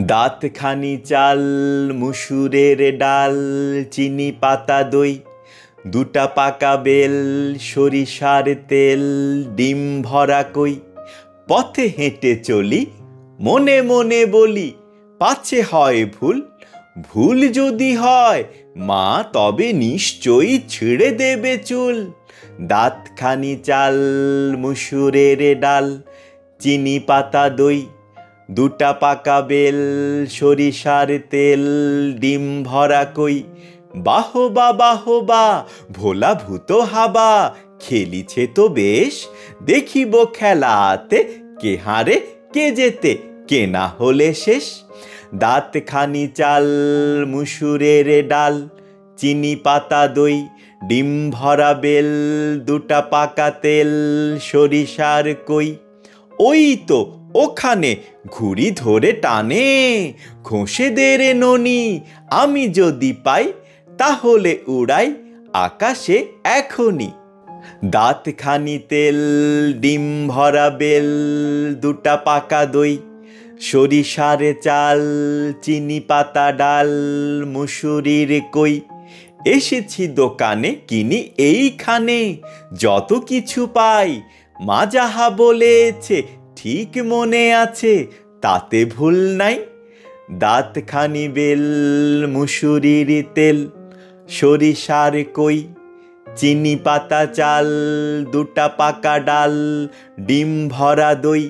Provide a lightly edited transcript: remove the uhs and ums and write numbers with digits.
দাঁতখানি চাল, মুসুরের ডাল, চিনি পাতা দই, দুটা পাকা বেল, সরিষার তেল, ডিম ভরা কই। পথে হেঁটে চলি, মনে মনে বলি, পাছে হয় ভুল, ভুল যদি হয় মা তবে নিশ্চয়ই ছিঁড়ে দেবে চুল। দাঁতখানি চাল, মুসুরের ডাল, চিনি পাতা দই, দুটা পাকা বেল, সরিষার তেল, ডিম ভরা কই। বাহবা বাহবা, ভোলা ভূত হাবা, খেলিছে তো বেশ, দেখিব খেলাতে কে হারে কে জেতে, কে না হলে শেষ। দাঁতখানি চাল, মুসুরের ডাল, চিনি পাতা দই, ডিম ভরা বেল, দুটা পাকা তেল, সরিষার কই। ওই তো ওখানে ঘুড়ি ধরে টানে, ঘষে দে রে ননি, আমি যদি পাই তাহলে উড়াই আকাশে এখনই। দাঁতখানি তেল, ডিম ভরা বেল, দুটা পাকা দই, সরিষার চাল, চিনি পাতা ডাল, মুসুরির কই। এসেছি দোকানে কিনি এইখানে, যত কিছু পাই মা যাহা বলেছে ঠিক মনে আছে, তাতে ভুল নাই। দাঁতখানি বেল, মুসুরির তেল, সরিষার কই, চিনি পাতা চাল, দুটা পাকা ডাল, ডিম ভরা দই।